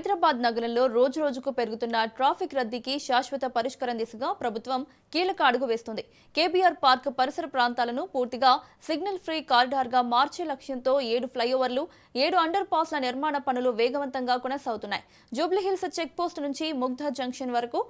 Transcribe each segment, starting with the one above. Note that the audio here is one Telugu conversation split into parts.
హైదరాబాద్ నగరంలో రోజురోజుకు పెరుగుతున్న ట్రాఫిక్ రద్దీకి శాశ్వత పరిష్కారం దిశగా ప్రభుత్వం కీలక అడుగు వేస్తుంది. కేబీఆర్ పార్క్ పరిసర ప్రాంతాలను పూర్తిగా సిగ్నల్ ఫ్రీ కారిడార్గా మార్చే లక్ష్యంతో 7 ఫ్లైఓవర్లు, 7 అండర్ పాస్ల నిర్మాణ పనులు వేగవంతంగా కొనసాగుతున్నాయి. జూబ్లీహిల్స్ చెక్ పోస్ట్ నుంచి ముగ్ధా జంక్షన్ వరకు,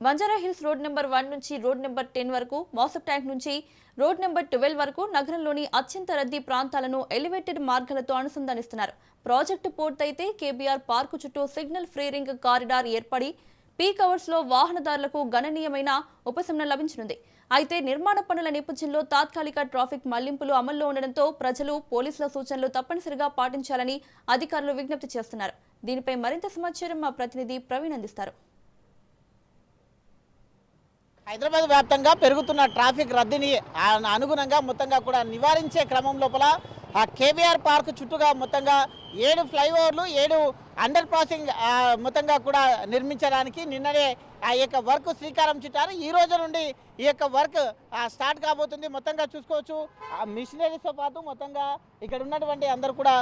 బంజారాహిల్స్ రోడ్ నెంబర్ 1 నుంచి రోడ్ నెంబర్ 10 వరకు, మౌసఫ్ ట్యాంక్ నుంచి రోడ్ నెంబర్ 12 వరకు నగరంలోని అత్యంత రద్దీ ప్రాంతాలను ఎలివేటెడ్ మార్గాలతో అనుసంధానిస్తున్నారు. ప్రాజెక్టు పూర్తయితే కేబీఆర్ పార్కు చుట్టూ సిగ్నల్ ఫ్రీ రింగ్ కారిడార్ ఏర్పడి పీక్ అవర్స్ లో వాహనదారులకు గణనీయమైన ఉపశమనం లభించనుంది. అయితే నిర్మాణ పనుల నేపథ్యంలో తాత్కాలిక ట్రాఫిక్ మళ్లింపులు అమల్లో ఉండడంతో ప్రజలు పోలీసుల సూచనలు తప్పనిసరిగా పాటించాలని అధికారులు విజ్ఞప్తి చేస్తున్నారు. దీనిపై మరింత సమాచారం మా ప్రతినిధి ప్రవీణ్ అందిస్తారు. హైదరాబాద్ వ్యాప్తంగా పెరుగుతున్న ట్రాఫిక్ రద్దీని అనుగుణంగా మొత్తంగా కూడా నివారించే క్రమం లోపల ఆ కేబీఆర్ పార్క్ చుట్టూగా మొత్తంగా 7 ఫ్లైఓవర్లు, 7 అండర్ పాసింగ్ మొత్తంగా కూడా నిర్మించడానికి నిన్ననే ఆ యొక్క వర్క్ శ్రీకారం చుట్టారు. ఈ రోజు నుండి ఈ యొక్క వర్క్ స్టార్ట్ కాబోతుంది. మొత్తంగా చూసుకోవచ్చు, ఆ మిషనరీస్తో పాటు మొత్తంగా ఇక్కడ ఉన్నటువంటి అందరూ కూడా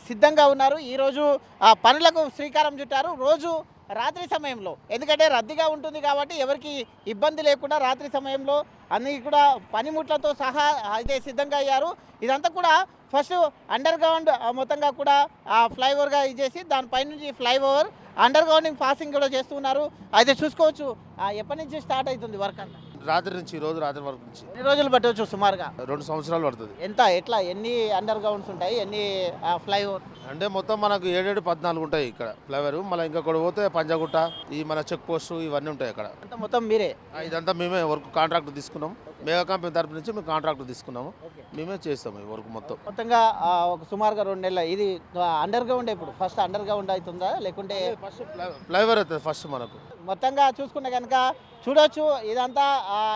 సిద్ధంగా ఉన్నారు. ఈరోజు ఆ పనులకు శ్రీకారం చుట్టారు. రోజు రాత్రి సమయంలో, ఎందుకంటే రద్దీగా ఉంటుంది కాబట్టి ఎవరికి ఇబ్బంది లేకుండా రాత్రి సమయంలో అన్ని కూడా పనిముట్లతో సహా అయితే సిద్ధంగా అయ్యారు. ఇదంతా కూడా ఫస్ట్ అండర్ గ్రౌండ్ మొత్తంగా కూడా ఫ్లైఓవర్గా ఇచ్చేసి దానిపై నుంచి ఫ్లైఓవర్ అండర్ గ్రౌండింగ్ పాసింగ్ కూడా చేస్తున్నారు. అయితే చూసుకోవచ్చు ఎప్పటి నుంచి స్టార్ట్ అవుతుంది వర్క్ అన్న? రాత్రి నుంచి, రోజు రాత్రి వరకు నుంచి. ఎన్ని రోజులు పట్టవచ్చు సుమారుగా? 2 సంవత్సరాలు పడుతుంది. ఎట్లా ఎన్ని అండర్ గ్రౌండ్స్ ఉంటాయి, ఎన్ని ఫ్లైఓవర్? అంటే మొత్తం మనకు 7, 14 ఉంటాయి ఇక్కడ ఫ్లైఓవర్. మళ్ళీ ఇంకా కూడా పోతే పంజాగుట్ట, ఈ మన చెక్ పోస్ట్ ఇవన్నీ ఉంటాయి అక్కడ. అంతా మొత్తం మీరే? ఇదంతా మేమే వర్క్ కాంట్రాక్ట్ తీసుకున్నాం. మెగా కంపెనీ తరపు నుంచి మేము కాంట్రాక్ట్ తీసుకున్నాము. మేమే చేస్తాము ఈ వర్క్ మొత్తంగా ఒక సుమారుగా 2 నెలలు. ఇది అండర్ గ్రౌండ్ ఇప్పుడు ఫస్ట్ అండర్ గ్రౌండ్ అవుతుందా లేకుంటే ఫస్ట్ ఫ్లైఓవర్ అవుతుంది ఫస్ట్ మనకు? మొత్తంగా చూసుకుంటే కనుక చూడొచ్చు, ఇదంతా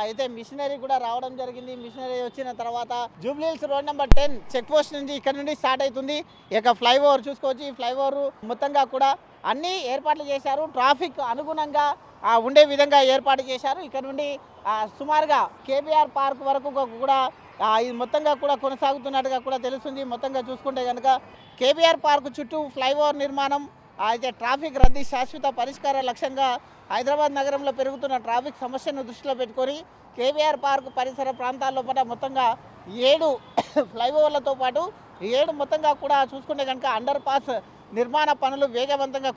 అయితే మిషనరీ కూడా రావడం జరిగింది. మిషనరీ వచ్చిన తర్వాత Jubilee Hills road number 10 check post నుంచి ఇక్కడ నుండి స్టార్ట్ అవుతుంది. ఇక ఫ్లైఓవర్ చూసుకోవచ్చు. ఈ ఫ్లైఓవర్ మొత్తంగా కూడా అన్ని ఏర్పాట్లు చేశారు. ట్రాఫిక్ అనుగుణంగా ఉండే విధంగా ఏర్పాటు చేశారు. ఇక్కడ నుండి సుమారుగా కేబీఆర్ పార్క్ వరకు కూడా ఇది మొత్తంగా కూడా కొనసాగుతున్నట్టుగా కూడా తెలుస్తుంది. మొత్తంగా చూసుకుంటే కనుక కేబీఆర్ పార్క్ చుట్టూ ఫ్లైఓవర్ నిర్మాణం అయితే ట్రాఫిక్ రద్దీ శాశ్వత పరిష్కార లక్ష్యంగా హైదరాబాద్ నగరంలో పెరుగుతున్న ట్రాఫిక్ సమస్యను దృష్టిలో పెట్టుకొని కేబీఆర్ పార్క్ పరిసర ప్రాంతాల్లో పాటు మొత్తంగా 7 ఫ్లైఓవర్లతో పాటు 7 మొత్తంగా కూడా చూసుకుంటే కనుక అండర్ పాస్ నిర్మాణ పనులు వేగవంతంగా